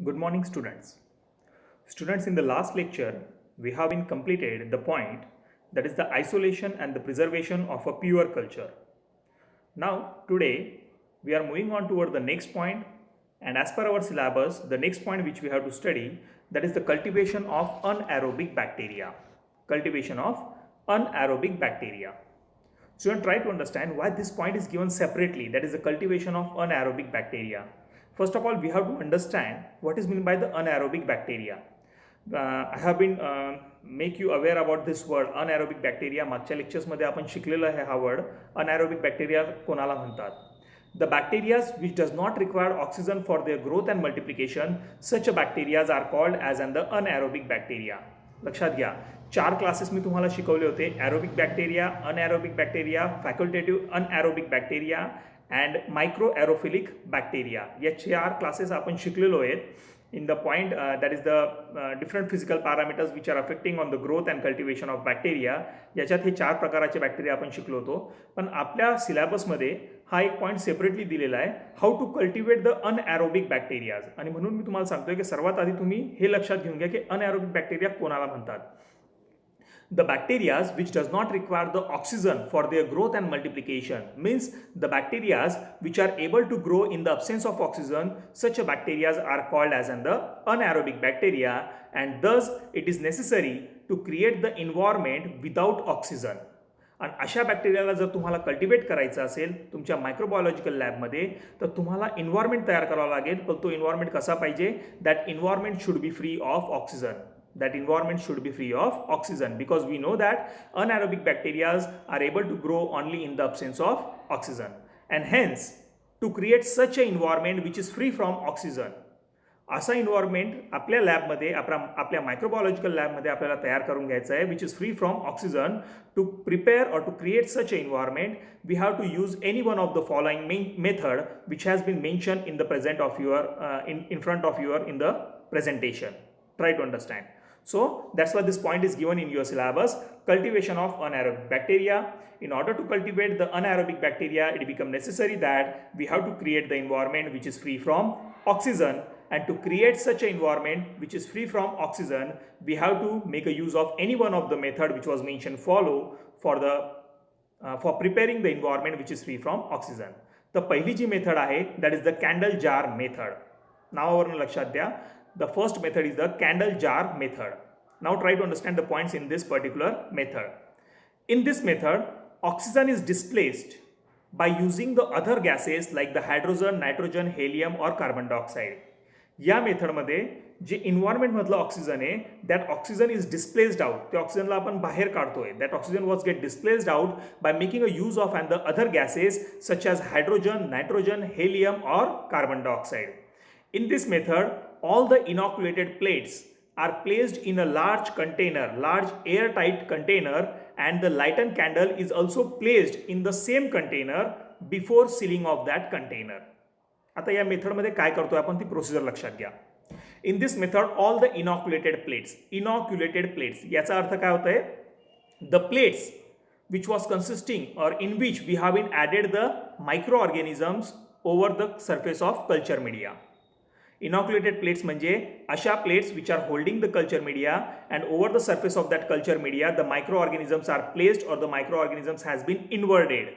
Good morning, students. Students, in the last lecture, we have been completed the point that is the isolation and the preservation of a pure culture. Now, today, we are moving on toward the next point, and as per our syllabus, the next point which we have to study that is the cultivation of anaerobic bacteria. Cultivation of anaerobic bacteria. Student, try to understand why this point is given separately, that is the cultivation of anaerobic bacteria. First of all, we have to understand what is meant by the anaerobic bacteria. I have been make you aware about this word anaerobic bacteria. मागच्या लेक्चर्समध्ये आपण शिकलेलं आहे हा word anaerobic bacteria कोणाला म्हणतात. The bacteria which does not require oxygen for their growth and multiplication, such bacteria are called as the anaerobic bacteria. लक्षात घ्या, 4 classes मी तुम्हाला शिकवले होते. Aerobic bacteria, anaerobic bacteria, facultative anaerobic bacteria and microaerophilic bacteria. या 4 classes आपण शिकलेलो आहेत in the point that is the different physical parameters which are affecting on the growth and cultivation of bacteria. याच्यात हे 4 प्रकारचे bacteria आपण शिकलो होतो. पण आपल्या सिलेबसमध्ये हा एक पॉईंट सेपरेटली दिलेला आहे, how to cultivate the anaerobic bacterias. आणि म्हणून मी तुम्हाला सांगतोय की सर्वात आधी तुम्ही हे लक्षात घेऊन घ्या की अनॲरोबिक बॅक्टेरिया कोणाला म्हणतात. The bacteria which does not require the oxygen for their growth and multiplication, means the bacteria which are able to grow in the absence of oxygen, such bacteria are called as the anaerobic bacteria, and thus it is necessary to create the environment without oxygen. आणि अशा बॅक्टेरियाला जर तुम्हाला cultivate करायचं असेल तुमच्या मायक्रोबायोलॉजिकल लॅबमध्ये, तर तुम्हाला एन्व्हायरमेंट तयार करावा लागेल. पण तो एन्व्हायरमेंट कसा पाहिजे? That environment should be free of oxygen. That environment should be free of oxygen, because we know that anaerobic bacteria are able to grow only in the absence of oxygen, and hence to create such an environment which is free from oxygen, असा environment आपल्या लॅबमध्ये आपल्या मायक्रोबायोलॉजिकल लॅबमध्ये आपल्याला तयार करून घ्यायचं आहे, which is free from oxygen. To prepare or to create such a environment we have to use any one of the following method which has been mention in the present of your in front of your in the presentation. Try to understand. So that's why this point is given in your syllabus, cultivation of anaerobic bacteria. In order to cultivate the anaerobic bacteria, it becomes necessary that we have to create the environment which is free from oxygen. And to create such an environment which is free from oxygen, we have to make a use of any one of the method which was mentioned follow for preparing the environment which is free from oxygen. The पहिली जी method आहे that is the candle jar method. नावावरून लक्षात द्या. The first method is the candle jar method. Now try to understand the points in this particular method. In this method, oxygen is displaced by using the other gases like the hydrogen, nitrogen, helium or carbon dioxide. या मेथडमध्ये जे environment मधलं oxygen आहे, that oxygen is displaced out. त्या ऑक्सिजनला आपण बाहेर काढतोय. That oxygen was get displaced out by making a use of and the other gases such as hydrogen, nitrogen, helium or carbon dioxide. In this method, all the inoculated plates are placed in a large container, large airtight container, and the lightened candle is also placed in the same container before sealing of that container. आता या मेथडमध्ये काय करतोय आपण ती procedure लक्षात घ्या. In this method all the inoculated plates याचा अर्थ काय होतंय? The plates which was consisting or in which we have been added the microorganisms over the surface of culture media. Inoculated plates म्हणजे अशा plates which are holding the culture media, and over the surface of that culture media the microorganisms are placed or the microorganisms has been inverted.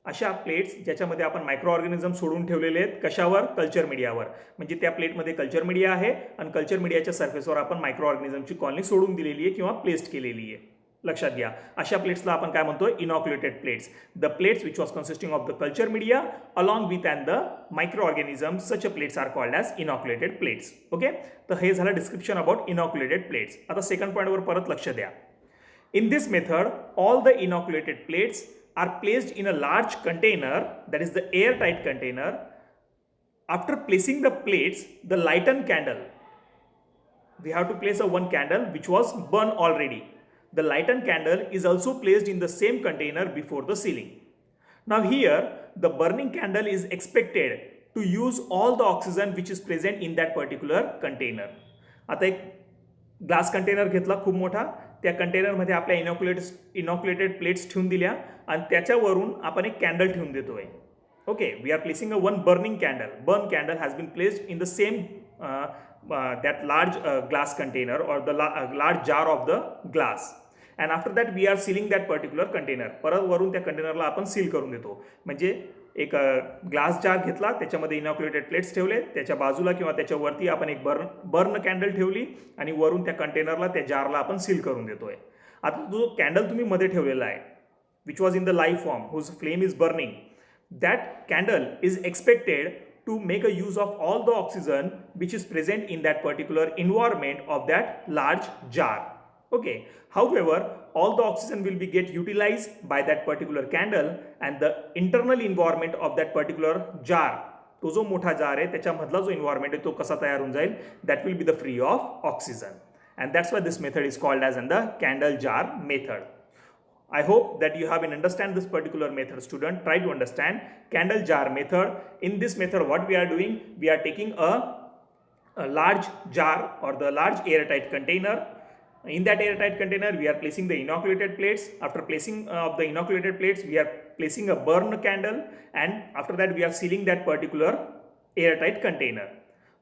अशा plates ज्याच्यामध्ये आपण micro organism सोडून ठेवलेले आहेत. कशावर? Culture मीडियावर. म्हणजे त्या प्लेटमध्ये कल्चर मीडिया आहे आणि कल्चर मीडियाच्या सर्फेसवर आपण मायक्रो ऑर्गॅनिझमची कॉलनी सोडून दिलेली आहे किंवा प्लेस्ड केलेली आहे. लक्षात घ्या, अशा प्लेट्सला आपण काय म्हणतो? Inoculated plates. The plates which was consisting of the culture media along with and the microorganism, such plates are called as inoculated plates. Okay, तर हे झालं डिस्क्रिप्शन अबाउट इनॉक्युलेटेड प्लेट्स. आता सेकंड पॉईंटवर परत लक्ष द्या. In this method all the inoculated plates are placed in a large container, that is the airtight container. After placing the plates, the lightened candle, we have to place a one candle which was burned already. The lightened candle is also placed in the same container before the sealing. Now here the burning candle is expected to use all the oxygen which is present in that particular container. आता एक glass container घेतला खूप मोठा, त्या कंटेनरमध्ये आपल्या इनॉक्युलेटेड plates ठेवून दिल्या आणि त्याच्यावरून आपण एक कॅन्डल ठेवून देतोय. Okay, we are placing a one burning candle. Burn candle has been placed in the same that large glass container or the large jar of the glass. And after that we are sealing that particular container. परत वरून त्या कंटेनरला आपण seal करून देतो. म्हणजे एक glass jar घेतला, त्याच्यामध्ये इनॉक्युलेटेड प्लेट्स ठेवले, त्याच्या बाजूला किंवा त्याच्यावरती आपण एक बर्न कॅन्डल ठेवली आणि वरून त्या कंटेनरला त्या जारला आपण सील करून देतोय. आता जो कॅन्डल तुम्ही मध्ये ठेवलेला आहे, which was in the live form, whose flame is burning, that candle is expected to make a use of all the oxygen which is present in that particular environment of that large jar. Okay. However, all the oxygen will be get utilized by that particular candle, and the internal environment of that particular jar, तो जो मोठा jar आहे त्याच्यामधला जो environment आहे तो कसा तयार होऊन जाईल, that will be the free of oxygen. And that's why this method is called as the candle jar method. I hope that you have understand this particular method, student. Try to understand candle jar method. In this method, what we are doing, we are taking a large jar or the large airtight container. In that airtight container, we are placing the inoculated plates. After placing of the inoculated plates, we are placing a burn candle, and after that we are sealing that particular airtight container.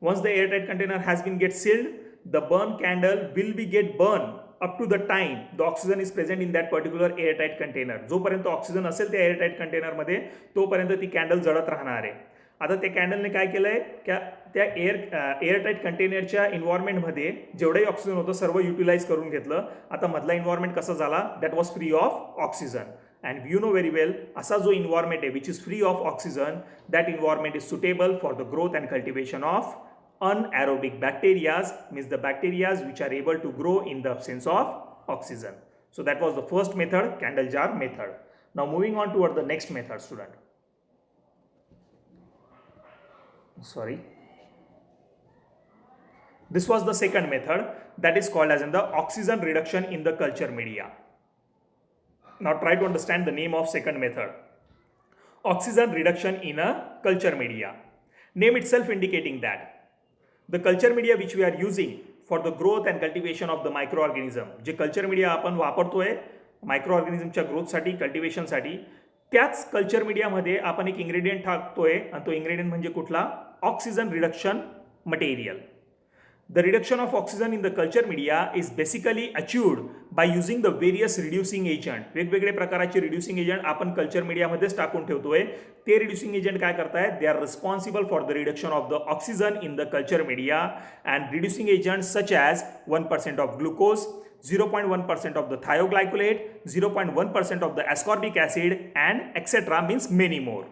Once the airtight container has been get sealed, the burn candle will be get burned up to the time the oxygen is present in that particular airtight container. जोपर्यंत oxygen असेल त्या airtight कंटेनरमध्ये तोपर्यंत ती candle जळत राहणार आहे. आता त्या कॅन्डलने काय केलंय, त्या एअरटाईट कंटेनरच्या एन्व्हायरमेंटमध्ये जेवढंही ऑक्सिजन होतं सर्व युटिलाइज करून घेतलं. आता मधला एन्व्हायरमेंट कसा झाला, that was free of oxygen. And you know very well, असा जो environment आहे which is free of oxygen, that environment is suitable for the growth and cultivation of anaerobic bacteria, means the bacteria which are able to grow in the absence of oxygen. So that was the first method, candle jar method. Now moving on toward the next method, student. Sorry. This was the second method, that is called as the oxygen reduction in the culture media. Now try to understand the name of second method. Oxygen reduction in a culture media. Name itself indicating that the culture media which we are using for the growth and cultivation of the microorganism, J culture media आपण वापरतोय मायक्रोऑर्गॅनिझमच्या ग्रोथसाठी, कल्टिवेशनसाठी, त्याच culture मीडियामध्ये आपण एक ingredient टाकतोय आणि तो ingredient म्हणजे कुठला, oxygen reduction material. The reduction of oxygen in the culture media is basically achieved by using the various reducing agent. वेगवेगळे प्रकारचे reducing agent आपण कल्चर मीडियामध्येच टाकून ठेवतोय. ते reducing agent काय करतायत, they are responsible for the reduction of the oxygen in the culture media, and reducing agents such as 1% of glucose, 0.1% of the thioglycolate, 0.1% of the ascorbic acid, and etc. means many more.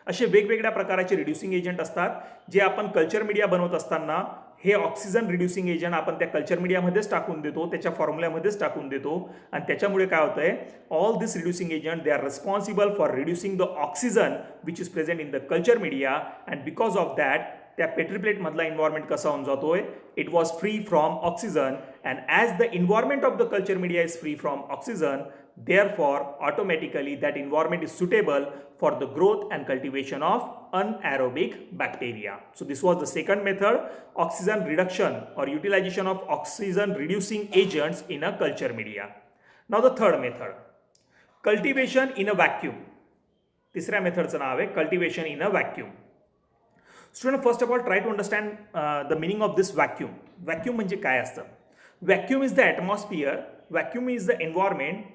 असे वेगवेगळ्या प्रकारचे reducing agent असतात जे आपण culture media बनवत असताना हे oxygen reducing agent आपण त्या culture मीडियामध्येच टाकून देतो, त्याच्या फॉर्म्युल्यामध्येच टाकून देतो, आणि त्याच्यामुळे काय होतंय, all this reducing agent they are responsible for reducing the oxygen which is present in the culture media, and because of that त्या पेट्री प्लेटमधला एन्व्हायरमेंट कसा होऊन जातोय, it was free from oxygen, and as the environment of the culture media is free from oxygen, therefore automatically that environment is suitable for the growth and cultivation of anaerobic bacteria. So this was the second method, oxygen reduction or utilization of oxygen reducing agents in a culture media. Now the third method, cultivation in a vacuum. तिसऱ्या मेथडचं नाव आहे cultivation in a vacuum. Student, first of all try to understand the meaning of this vacuum. Vacuum म्हणजे काय असतं? Vacuum is the atmosphere, vacuum is the environment,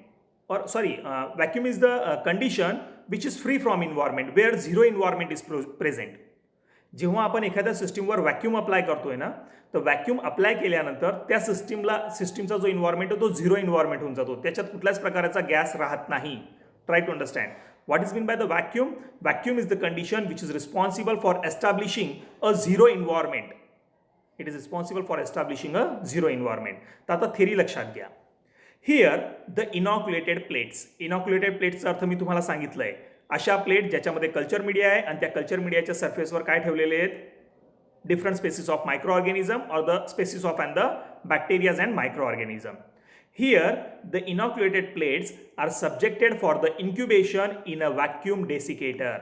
vacuum is the condition which is free from environment, where zero environment is present. जेव्हा आपण एखाद्या सिस्टीमवर vacuum apply करतोय ना, तर व्हॅक्यूम अप्लाय केल्यानंतर त्या सिस्टीमचा जो एन्व्हायरमेंट आहे तो झिरो एन्व्हायरमेंट होऊन जातो, त्याच्यात कुठल्याच प्रकारचा गॅस राहत नाही. Try to understand what is meant by the vacuum. Vacuum is the condition which is responsible for establishing a zero environment. It is responsible for establishing a zero environment. तर आता theory लक्षात घ्या. Here the inoculated plates. Inoculated plates अर्थ मी तुम्हाला सांगितलंय, अशा plate ज्याच्यामध्ये culture media आहे आणि त्या कल्चर मीडियाच्या सरफेसवर काय ठेवलेले आहेत, different spaces of microorganism or the species of and the bacterias and microorganism. Here the inoculated plates are subjected for the incubation in a vacuum desiccator.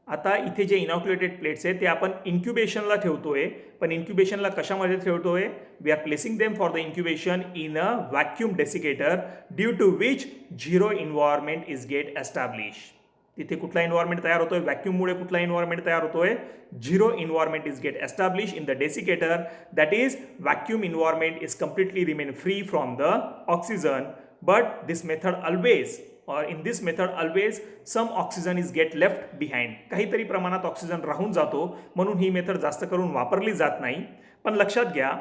आता इथे जे इनॉक्युलेटेड प्लेट्स आहेत ते आपण इन्क्युबेशनला ठेवतोय, पण इन्क्युबेशनला कशामध्ये ठेवतोय, we are placing them for the incubation in a vacuum desiccator due to which zero environment is get establish. तिथे कुठला एन्व्हायरमेंट तयार होतोय, व्हॅक्यूममुळे कुठला एन्व्हायरमेंट तयार होतोय, zero environment is get establish in the desiccator, that is vacuum environment is completely remain free from the oxygen, but this method always or in this method always some oxygen is get left behind, काहीतरी प्रमाणात oxygen राहून जातो, म्हणून ही method जास्त करून वापरली जात नाही. पण लक्षात घ्या,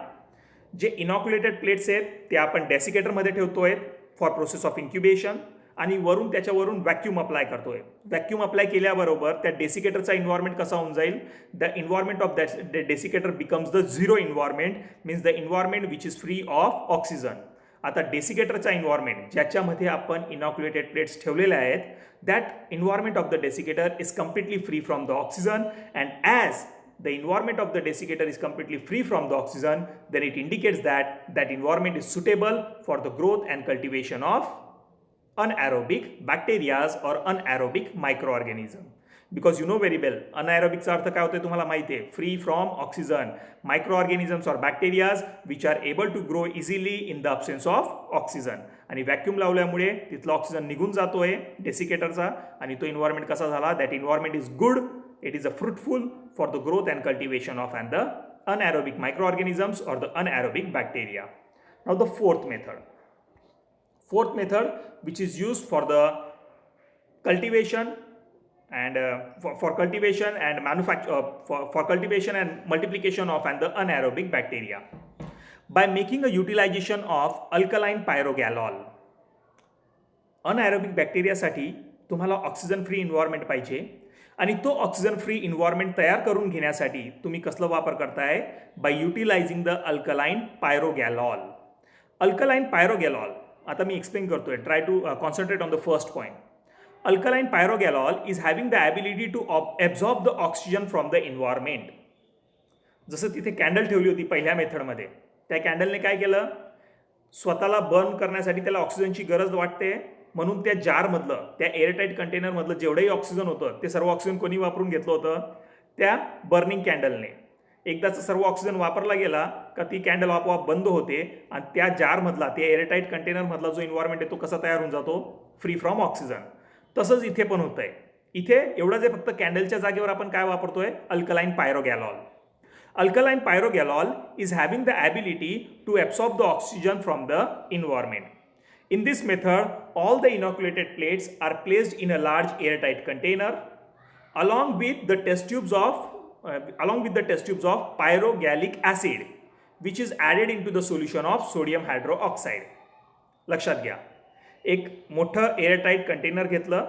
जे इनॉक्युलेटेड प्लेट्स आहेत ते आपण डेसिकेटरमध्ये ठेवतोय फॉर प्रोसेस ऑफ इन्क्युबेशन, आणि वरून त्याच्यावरून व्हॅक्यूम अप्लाय करतोय. व्हॅक्यूम अप्लाय केल्याबरोबर त्या डेसिकेटरचा इन्व्हायरमेंट कसा होऊन जाईल, the environment of that desiccator becomes the zero environment, means the environment which is free of oxygen. आता डेसिकेटरचा इन्व्हायरमेंट ज्याच्यामध्ये आपण इनॉक्युलेटेड प्लेट्स ठेवलेल्या आहेत, that environment of the desiccator is completely free from the oxygen, and as the environment of the desiccator is completely free from the oxygen, then it indicates that that environment is suitable for the growth and cultivation of anaerobic bacteria or anaerobic microorganism. Because you know very well, anaerobic चा अर्थ काय होतोय तुम्हाला माहिती आहे, free from oxygen. Microorganisms or bacterias which are able to grow easily in the absence of oxygen. आणि vacuum लावल्यामुळे तिथला oxygen निघून जातोय डेसिकेटरचा, आणि तो इन्व्हायरमेंट कसा झाला, that environment is good, it is a fruitful for the growth and cultivation of and the anaerobic microorganisms or the anaerobic bacteria. Now the fourth method which is used for the cultivation and for cultivation and manufacture for cultivation and multiplication of and the anaerobic bacteria by making a utilization of alkaline pyrogallol. Anaerobic बॅक्टेरियासाठी तुम्हाला oxygen free environment पाहिजे, आणि तो oxygen free environment तयार करून घेण्यासाठी तुम्ही कसला वापर करताय, by utilising the alkaline pyrogallol. Alkaline pyrogallol आता मी एक्सप्लेन करतोय, try to concentrate on the first point. Alkaline pyrogallol is having the ability to absorb the oxygen from the environment. जसं तिथे कॅन्डल ठेवली होती पहिल्या मेथडमध्ये, त्या कॅन्डलने काय केलं, स्वतःला बर्न करण्यासाठी त्याला ऑक्सिजनची गरज वाटते, म्हणून त्या जारमधलं, त्या एअरटाईट कंटेनरमधलं जेवढंही ऑक्सिजन होतं ते सर्व ऑक्सिजन कोणी वापरून घेतलं होतं, त्या बर्निंग कॅन्डलने. एकदाचं सर्व ऑक्सिजन वापरला गेला का ती कॅन्डल आपोआप बंद होते, आणि त्या जारमधला, त्या एअरटाईट कंटेनरमधला जो इन्व्हायरमेंट आहे तो कसा तयार होऊन जातो, फ्री फ्रॉम ऑक्सिजन. तसंच इथे पण होतंय. इथे एवढंच आहे, फक्त कॅन्डलच्या जागेवर आपण काय वापरतोय, alkaline pyrogallol. Alkaline pyrogallol is having the ability to absorb the oxygen from the environment. In this method, all the inoculated plates are placed in a large airtight container along with the test tubes of pyrogallic acid, which is added into the solution of sodium hydroxide. लक्षात घ्या, एक मोठं airtight container घेतलं.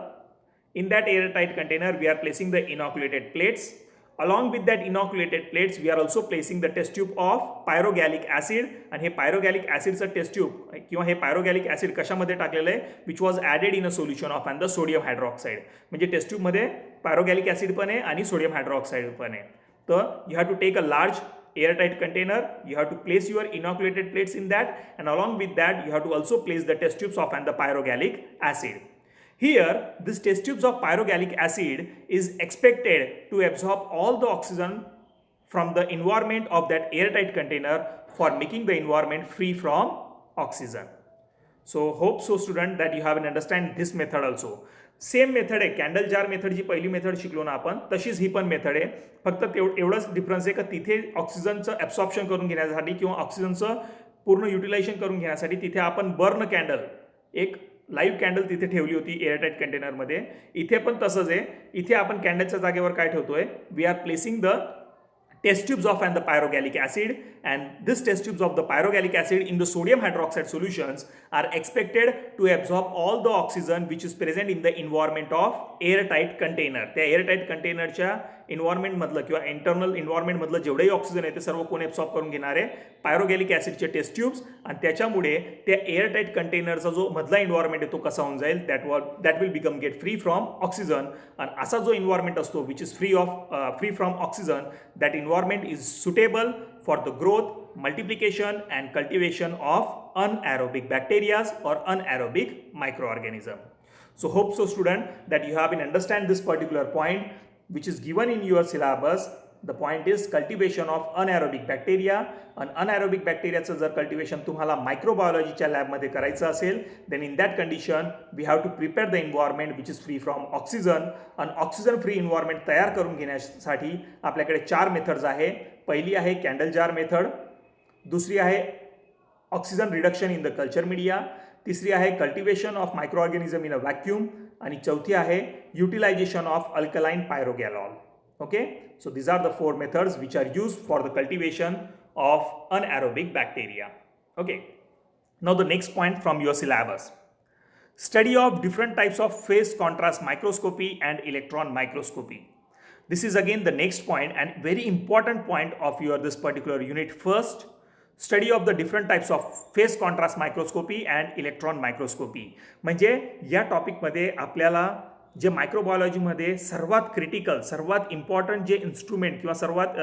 In that airtight container, we are placing the inoculated plates. Along with that inoculated plates, we are also placing the test tube of pyrogallic acid, and हे pyrogallic acidचं test tube किंवा हे pyrogallic acid कशामध्ये टाकलेलं आहे, which was added in a solution of and the sodium hydroxide. म्हणजे test ट्यूबमध्ये pyrogallic acid पण आहे आणि sodium hydroxide पण आहे. तर you have to take a large airtight container, you have to place your inoculated plates in that, and along with that you have to also place the test tubes of and the pyrogallic acid. Here, this test tubes of pyrogallic acid is expected to absorb all the oxygen from the environment of that airtight container for making the environment free from oxygen. So, hope so student that you have an understand this method also. Same method आहे, candle jar method जी पहिली method शिकलो ना आपण, तशीच ही पण method आहे. फक्त एवढंच डिफरन्स आहे का तिथे ऑक्सिजनचं ॲब्सॉर्प्शन करून घेण्यासाठी किंवा ऑक्सिजनचं पूर्ण युटिलायझेशन करून घेण्यासाठी तिथे आपण बर्न कॅन्डल, एक लाईव्ह कॅन्डल तिथे ठेवली होती एअरटाईट कंटेनरमध्ये. इथे पण तसंच आहे. इथे आपण कॅन्डलच्या जागेवर काय ठेवतोय, we are placing the test tubes of and the pyrogallic acid, and this test tubes of the pyrogallic acid in the sodium hydroxide solutions are expected to absorb all the oxygen which is present in the environment of airtight container. त्या airtight container environment मधलं किंवा internal environment मधलं जेवढेही oxygen आहे ते सर्व कोण absorb करून घेणार आहे, पायरोगॅलिक ॲसिडचे टेस्ट ट्यूब्स. आणि त्याच्यामुळे त्या एअरटाईट कंटेनरचा जो मधला इन्व्हायरमेंट आहे तो कसा होऊन जाईल, that will become get free from oxygen. आणि असा जो इन्व्हायरमेंट असतो विच is free from oxygen, that environment is suitable for the growth, multiplication and cultivation of anaerobic bacteria or anaerobic microorganism. So hope so student that you have been understand this particular point which is given in your syllabus, the point is cultivation of anaerobic bacteria. आणि anaerobic बॅक्टेरियाचं जर cultivation तुम्हाला मायक्रोबायोलॉजीच्या लॅबमध्ये करायचं असेल then in that condition we have to prepare the environment which is free from oxygen. आणि oxygen free environment तयार करून घेण्यासाठी आपल्याकडे 4 मेथड्स आहे. पहिली आहे कॅन्डल जार मेथड, दुसरी आहे oxygen reduction in the culture media, तिसरी आहे cultivation of microorganism in a vacuum, आणि चौथी आहे utilisation of alkaline pyrogallol. Okay, so these are the 4 methods which are used for the cultivation of anaerobic bacteria. Okay, now the next point from your syllabus: study of different types of phase contrast microscopy and electron microscopy. This is again the next point and very important point of your this particular unit. First, study of the different types of face contrast microscopy and electron microscopy. म्हणजे या टॉपिकमध्ये आपल्याला जे मायक्रोबायोलॉजीमध्ये सर्वात critical, सर्वात important जे instrument किंवा सर्वात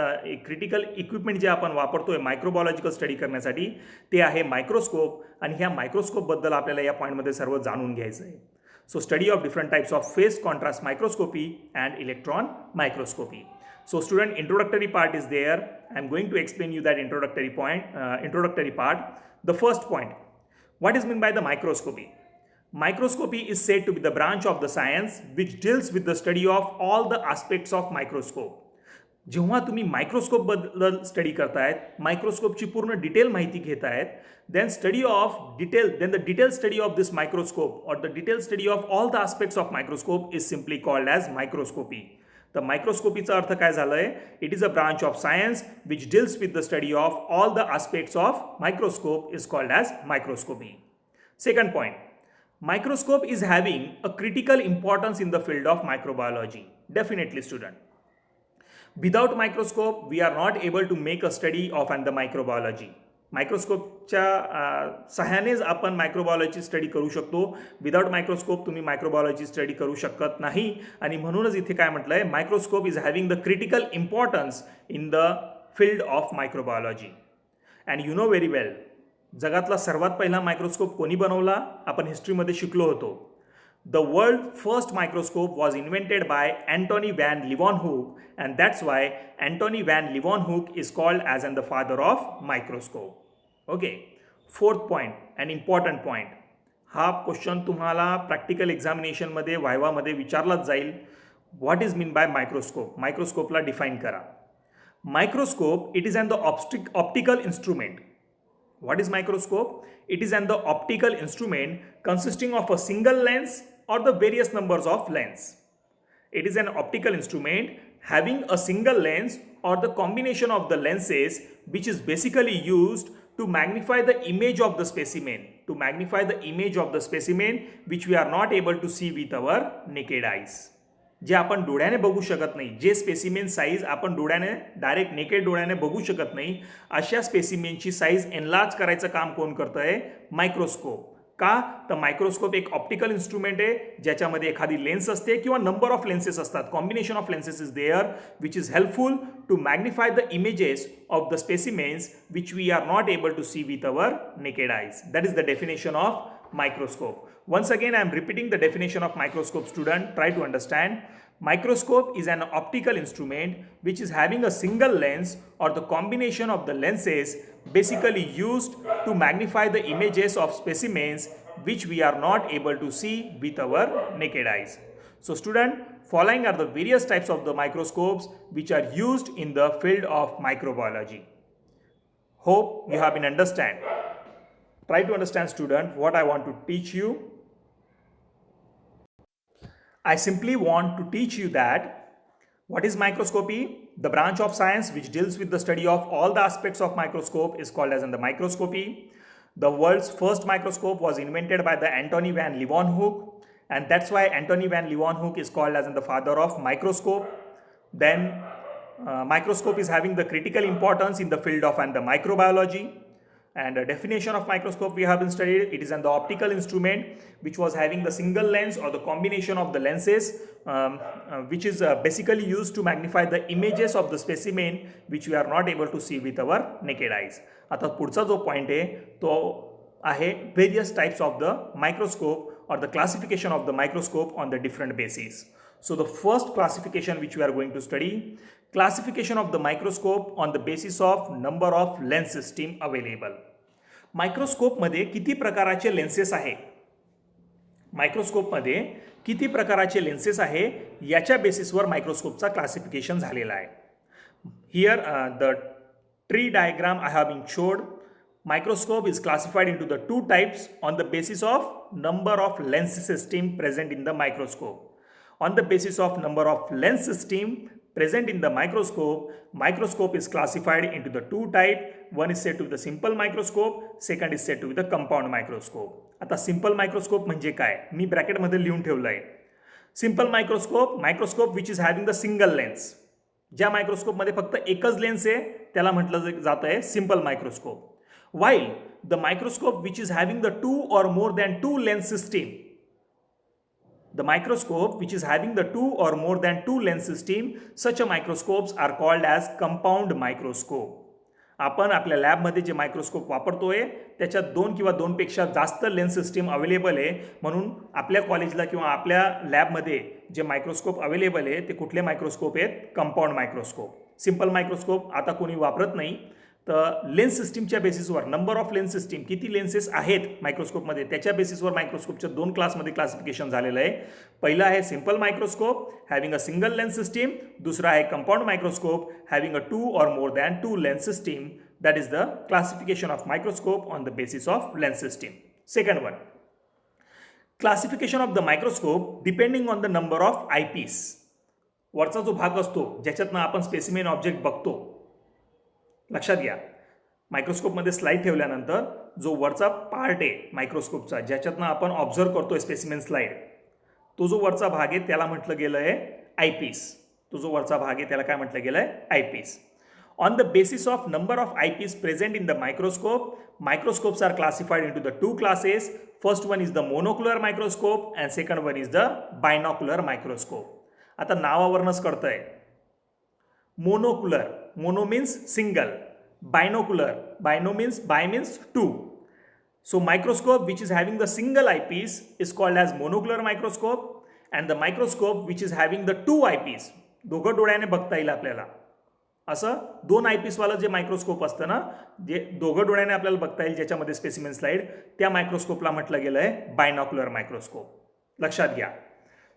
critical equipment जे आपण वापरतोय मायक्रोबायोलॉजिकल study करण्यासाठी ते आहे मायक्रोस्कोप. आणि ह्या मायक्रोस्कोपबद्दल आपल्याला या पॉईंटमध्ये सर्व जाणून घ्यायचं आहे. So study of different types of face contrast microscopy and electron microscopy. So student, introductory part is there. I am going to explain you that introductory part. The first point, what is meant by the microscopy? Microscopy is said to be the branch of the science which deals with the study of all the aspects of microscope. जेव्हा तुम्ही microscope बद्दल study करतायत, मायक्रोस्कोपची पूर्ण detail माहिती घेतायत, then the detailed study of this microscope or the detailed study of all the aspects of microscope is simply called as microscopy. तर मायक्रोस्कोपीचा अर्थ काय झालाय? It is a branch of science which deals with the study of all the aspects of microscope is called as microscopy. Second point, microscope is having a critical importance in the field of microbiology. Definitely student, without microscope we are not able to make a study of and the microbiology. मायक्रोस्कोपच्या सहाय्यानेच आपण microbiology study करू शकतो. Without microscope तुम्ही microbiology study करू शकत नाही. आणि म्हणूनच इथे काय म्हटलं आहे, microscope is having the critical importance in the field of microbiology. And you know very well, जगातला सर्वात पहिला मायक्रोस्कोप कोणी बनवला? आपण हिस्ट्रीमध्ये शिकलो होतो. The world's first microscope was invented by Antony van Leeuwenhoek, and that's why Antony van Leeuwenhoek is called as the father of microscope. Okay, fourth point, an important point. हा question तुम्हाला practical एक्झामिनेशनमध्ये वायवामध्ये विचारलाच जाईल. What is mean by microscope? मायक्रोस्कोपला define करा. Microscope it is the optical instrument. What is microscope? It is the optical instrument consisting of a single lens or the various numbers of lens. It is an optical instrument having a single lens or the combination of the lenses which is basically used to magnify the image of the specimen. To magnify the image of the specimen which we are not able to see with our naked eyes. जे आपण डोळ्याने बघू शकत नाही, जे specimen size आपण डोळ्याने direct naked डोळ्याने बघू शकत नाही, अशा स्पेसिमेनची साईज एनलार्ज करायचं काम कोण करतं आहे? मायक्रोस्कोप. का? तर मायक्रोस्कोप एक ऑप्टिकल इन्स्ट्रुमेंट आहे ज्याच्यामध्ये एखादी लेन्स असते किंवा नंबर ऑफ लेन्सेस असतात. Combination of lenses is there which is helpful to magnify the images of the specimens which we are not able to see with our naked eyes. That is the definition of microscope. Once again, I am repeating the definition of microscope, student. Try to understand. Microscope is an optical instrument which is having a single lens or the combination of the lenses basically used to magnify the images of specimens which we are not able to see with our naked eyes. So student, following are the various types of the microscopes which are used in the field of microbiology. Hope you have been understand. Try to understand, student, what I want to teach you. I simply want to teach you that what is microscopy? The branch of science which deals with the study of all the aspects of microscope is called as the microscopy. The world's first microscope was invented by the Antony van Leeuwenhoek, and that's why Antony van Leeuwenhoek is called as the father of microscope. Then microscope is having the critical importance in the field of the microbiology. And the definition of microscope we have been studied. It is the optical instrument which was having the single lens or the combination of the lenses which is basically used to magnify the images of the specimen which we are not able to see with our naked eyes. आता पुढचा जो point आहे तो आहे various types of the microscope or the classification of the microscope on the different bases. So the first classification which we are going to study, classification of the microscope on the basis of number of lens system available. Microscope मध्ये किती प्रकाराचे lenses आहे, microscope मध्ये किती प्रकाराचे lenses आहे याच्या बेसिसवर मायक्रोस्कोपचा क्लासिफिकेशन झालेला आहे. Here the tree diagram I have been showed. Microscope is classified into the two types on the basis of number of lens system present in the microscope. On the basis of number of lens system present in the microscope, microscope is classified into the two type. One is said to be the simple microscope, second is said to be the compound microscope. आता simple microscope म्हणजे काय, मी bracket मध्ये लिहून ठेवलंय. Simple microscope, microscope which is having the single lens. ज्या मायक्रोस्कोपमध्ये फक्त एकच lens आहे त्याला म्हटलं जात आहे simple microscope. While the microscope which is having the two or more than two lens system, the microscope which is having the two or more than two lens system, such a microscopes are called as compound microscope. आपण आपल्या लॅबमध्ये जे microscope वापरतोय त्याच्यात दोन किंवा दोनपेक्षा जास्त lens system available आहे, म्हणून आपल्या कॉलेजला किंवा आपल्या लॅबमध्ये जे मायक्रोस्कोप अवेलेबल आहे ते कुठले मायक्रोस्कोप आहेत, कंपाऊंड मायक्रोस्कोप. सिंपल मायक्रोस्कोप आता कोणी वापरत नाही. तर लेन्स सिस्टीमच्या बेसिसवर नंबर ऑफ लेन्स सिस्टीम किती लेन्सेस आहेत मायक्रोस्कोपमध्ये त्याच्या बेसिसवर मायक्रोस्कोपच्या दोन क्लासमध्ये क्लासिफिकेशन झालेलं आहे. पहिला आहे simple microscope having a single lens system, दुसरा आहे compound microscope having a two or more than two lens system. That is the classification of microscope on the basis of lens system. Second one, classification of the microscope depending on the number of eyepiece. वरचा जो भाग असतो ज्याच्यातनं आपण specimen object बघतो, लक्षात घ्या मायक्रोस्कोपमध्ये slide ठेवल्यानंतर जो वरचा पार्ट आहे मायक्रोस्कोपचा ज्याच्यातनं आपण ऑब्झर्व करतोय स्पेसिमेन स्लाइड, तो जो वरचा भाग आहे त्याला म्हटलं गेलं आहे आयपीस. तो जो वरचा भाग आहे त्याला काय म्हटलं गेलं आहे, eyepiece. On the basis of number of eyepiece present in the microscope, microscopes are classified into the two classes. First one is the monocular microscope and second one is the binocular microscope. आता नावावरूनच कळतंय. Monocular, mono means single, binocular, bino means bi means two. So microscope which is having the single eyepiece is called as monocular microscope, and the microscope which is having the two eyepiece, दोघं डोळ्याने बघता येईल आपल्याला असं दोन आयपीसवालं जे microscope असतं ना, जे दोघं डोळ्याने आपल्याला बघता येईल ज्याच्यामध्ये स्पेसिमेन स्लाइड, त्या मायक्रोस्कोपला म्हटलं गेलं आहे बायनॉक्युलर मायक्रोस्कोप. लक्षात घ्या.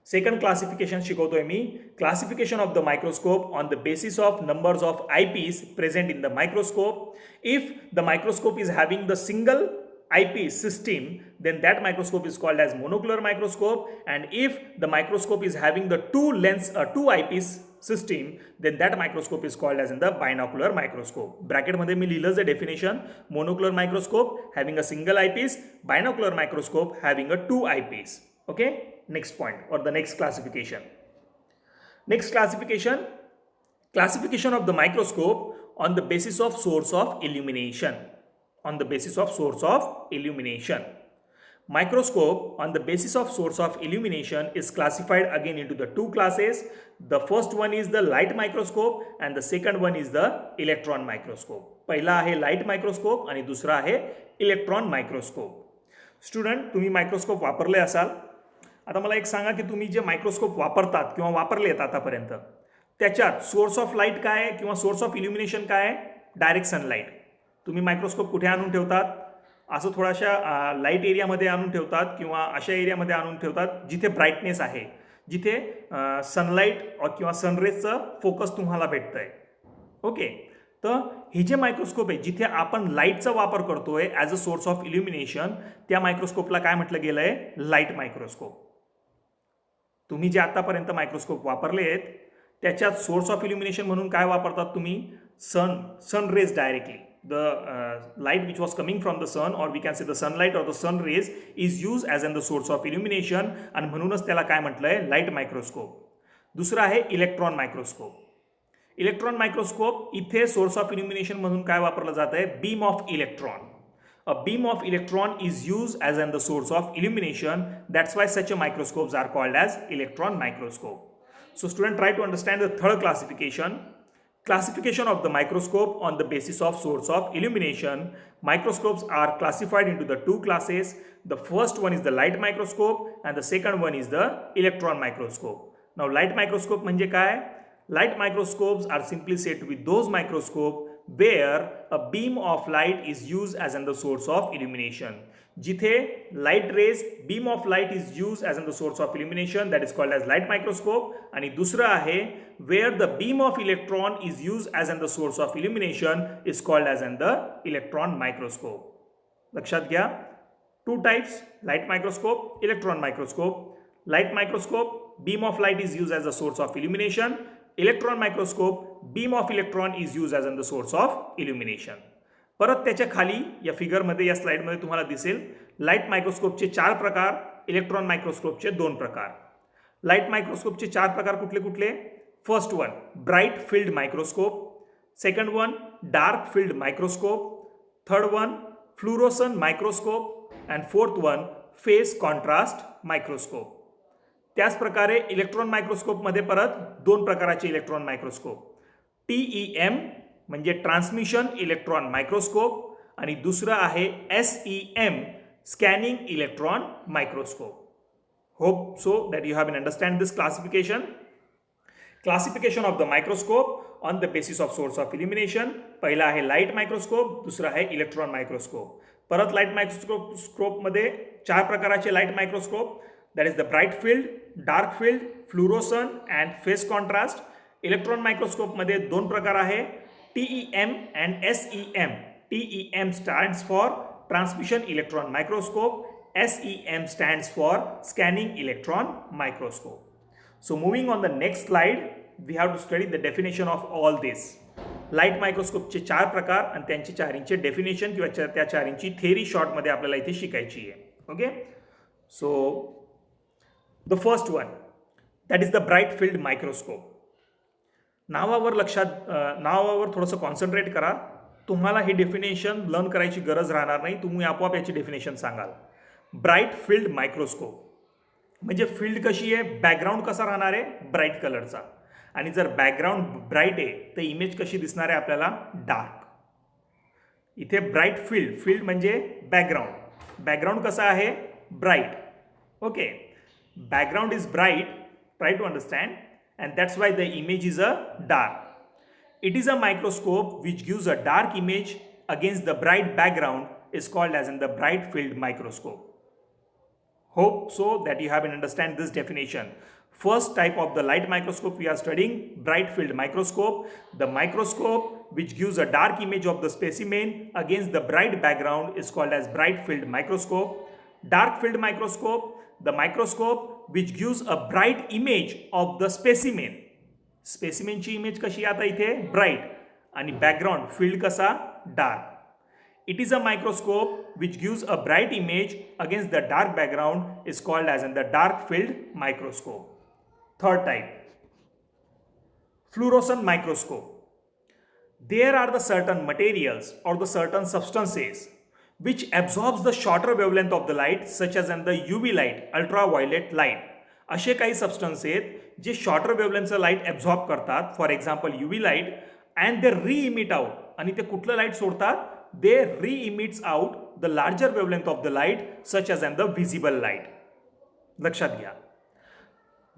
सेकंड क्लासिफिकेशन शिकवतोय मी, classification of the microscope on the basis of numbers of eyepiece present in the microscope. If the microscope is having the single eyepiece system, then that microscope is called as monocular microscope, and if the microscope is having the two eyepiece system, then that microscope is called as in the binocular microscope. Bracket मध्ये मी लिहिलं जे definition, monocular microscope having a single eyepiece, binocular microscope having a two eyepiece. Okay, next point or the next classification. Next classification, classification of the microscope on the basis of source of illumination. On the basis of source of illumination, microscope on the basis of source of illumination is classified again into the two classes. The first one is the light microscope and the second one is the electron microscope. पहिला आहे light microscope आणि दुसरा आहे electron microscope. Student, तुम्ही microscope वापरले असाल. आता मला एक सांगा की तुम्ही जे मायक्रोस्कोप वापरतात किंवा वापरलेत आतापर्यंत त्याच्यात सोर्स ऑफ लाईट काय आहे किंवा सोर्स ऑफ इल्युमिनेशन काय आहे? Direct sunlight. तुम्ही मायक्रोस्कोप कुठे आणून ठेवतात? असं थोड्याशा लाईट एरियामध्ये आणून ठेवतात किंवा अशा एरियामध्ये आणून ठेवतात जिथे ब्राईटनेस आहे, जिथे सनलाईट किंवा सनरेजचं फोकस तुम्हाला भेटतं आहे. ओके, तर हे जे मायक्रोस्कोप आहे जिथे आपण लाईटचा वापर करतोय ॲज अ सोर्स ऑफ इल्युमिनेशन, त्या मायक्रोस्कोपला काय म्हटलं गेलं आहे? Light microscope. तुम्ही जे आतापर्यंत मायक्रोस्कोप वापरले आहेत त्याच्यात सोर्स ऑफ इल्युमिनेशन म्हणून काय वापरतात तुम्ही? Sun rays directly. The light which was coming from the sun, or we can say the sunlight or the sun rays, is used as in the source of illumination, आणि म्हणूनच त्याला काय म्हटलंय? Light microscope. दुसरा आहे electron microscope. Electron microscope इथे source of इल्युमिनेशन म्हणून काय वापरलं जात आहे? Beam of electron. A beam of electron is used as in the source of illumination. That's why such a microscopes are called as electron microscope. So student, try to understand the third classification. Classification of the microscope on the basis of source of illumination. Microscopes are classified into the two classes. The first one is the light microscope and the second one is the electron microscope. Now light microscope म्हणजे काय? Light microscopes are simply said to be those microscope where a beam of light is used as in the source of illumination. जिथे light rays, beam of light is used as in the source of illumination, that is called as light microscope. आणि दुसरं आहे where the beam of electron is used as in the source of illumination is called as in the electron microscope. लक्षात घ्या, two types, light microscope, electron microscope. Light microscope, beam of light is used as a source of illumination. Electron microscope, beam of electron is used as in the source of illumination. परत त्याच्या खाली या फिगरमध्ये, या स्लाइडमध्ये तुम्हाला दिसेल light मायक्रोस्कोपचे 4 प्रकार, इलेक्ट्रॉन मायक्रोस्कोपचे 2 प्रकार. लाईट मायक्रोस्कोपचे 4 प्रकार कुठले कुठले? First one bright field microscope, second one dark field microscope, third one fluorescence microscope and fourth one phase contrast microscope. त्याच प्रकारे इलेक्ट्रॉन मायक्रोस्कोपमध्ये परत 2 प्रकाराचे इलेक्ट्रॉन मायक्रोस्कोप, TEM म्हणजे ट्रान्समिशन इलेक्ट्रॉन मायक्रोस्कोप आणि दुसरं आहे SEM scanning electron microscope. Hope so that you have been understand this classification. Classification of the microscope on the basis of source of illumination. पहिला आहे light microscope, दुसरा आहे electron microscope. परत light मायक्रोस्कोपमध्ये 4 प्रकाराचे light microscope, that is the bright field, dark field, fluorescent and phase contrast. Electron microscope मध्ये 2 प्रकार आहे, TEM and SEM. TEM stands for transmission electron microscope, SEM stands for scanning electron microscope. So moving on the next slide, we have to study the definition of all this. Light मायक्रोस्कोपचे 4 प्रकार आणि त्यांची 4 definition किंवा त्या 4 theory short मध्ये आपल्याला इथे शिकायची आहे. Okay, so the first one, that is the bright field microscope. नावावर थोडंसं कॉन्सन्ट्रेट करा. तुम्हाला ही डेफिनेशन लर्न करायची गरज राहणार नाही, तुम्ही आपोआप याची डेफिनेशन सांगाल. ब्राईट फील्ड मायक्रोस्कोप म्हणजे फील्ड कशी आहे, बॅकग्राऊंड कसा राहणार आहे, ब्राईट कलरचा. आणि जर बॅकग्राऊंड ब्राईट आहे तर इमेज कशी दिसणार आहे आपल्याला, डार्क. इथे ब्राईट फील्ड म्हणजे बॅकग्राऊंड कसा आहे, bright. Okay, background is bright, try to understand, and that's why the image is a dark. It is a microscope which gives a dark image against the bright background is called as in the bright field microscope. Hope so that you have understand this definition. First type of the light microscope we are studying, bright field microscope. The microscope which gives a dark image of the specimen against the bright background is called as bright field microscope. Dark field microscope, the microscope which gives a bright image of the specimen. स्पेसिमेनची image कशी आता इथे bright आणि background field कसा, dark. It is a microscope which gives a bright image against the dark background is called as in the dark field microscope. Third type, fluorescent microscope. There are the certain materials or the certain substances which absorbs the shorter wavelength of the light such as in the UV light, ultraviolet light. असे काही substance आहेत जे shorter वेवलेंथचं light absorb करतात, for example UV light, and they re-emit out. आणि ते कुठलं light सोडतात, they re-emits out the larger wavelength of the light such as in the visible light. लक्षात घ्या,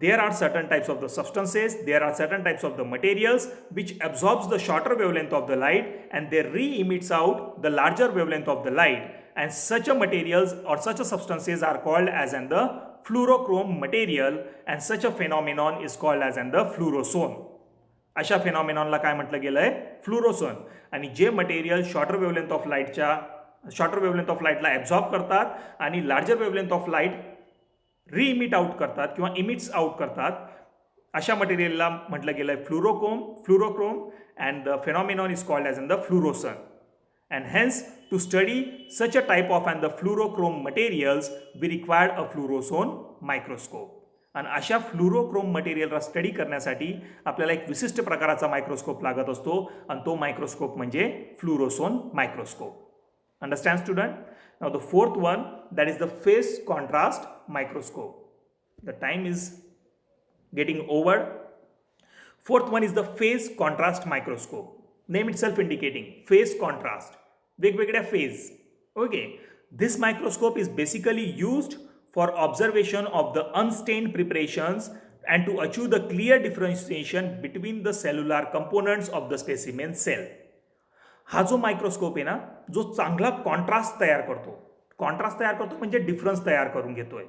there are certain types of the substances, there are certain types of the materials which absorbs the shorter wavelength of the light and they re-emits out the larger wavelength of the light, and such a materials or such a substances are called as in the fluorochrome material, and such a phenomenon is called as in the fluoroson. अशा फेनॉमेनॉनला काय म्हटलं गेलं आहे, fluorescence. आणि जे material shorter wavelength of लाईटला absorb करतात आणि larger wavelength of light re-emit out करतात किंवा इमिट्स आउट करतात, अशा मटेरियलला म्हटलं गेलं आहे fluorochrome, and the phenomenon is called as in the fluorescence. And hence to study such a type of and the fluorochrome materials we required a fluorescence microscope. आणि अशा फ्लुरोक्रोम मटेरियलला study करण्यासाठी आपल्याला एक विशिष्ट प्रकाराचा मायक्रोस्कोप लागत असतो आणि तो मायक्रोस्कोप म्हणजे fluorescence microscope. Understand student? Now the fourth one, that is the phase contrast microscope. The time is getting over. Fourth one is the phase contrast microscope. Name itself indicating phase contrast. वेगवेगळ्या phase. Okay. This microscope is basically used for observation of the unstained preparations and to achieve the clear differentiation between the cellular components of the specimen cell. हा जो microscope आहे ना, जो चांगला contrast तयार करतो म्हणजे डिफरन्स तयार करून घेतोय.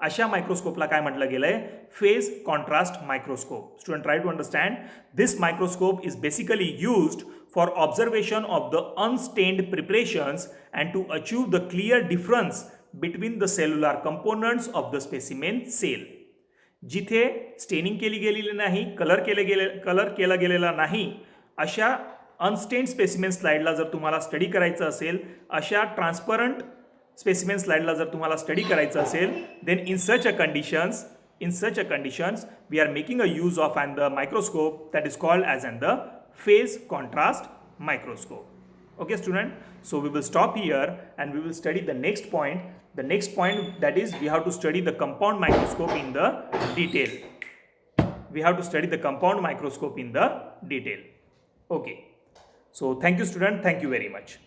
अशा मायक्रोस्कोपला काय म्हटलं गेलंय? Phase contrast microscope. Student, try to understand. This microscope is basically used for observation of the unstained preparations and to achieve the clear difference between the cellular components of the specimen cell. जिथे staining केली गेलेली नाही, colour केला गेलेला नाही, अशा unstained specimen स्लाइडला जर तुम्हाला स्टडी करायचं असेल, अशा ट्रान्सपरंट स्पेसिमेन स्लाइडला जर तुम्हाला स्टडी करायचं असेल, then in such a conditions we are making a use of the microscope that is called as the phase contrast microscope. Okay student, so we will stop here and we will study the next point. The next point, that is, we have to study the compound microscope in the detail. Okay, so thank you student, thank you very much.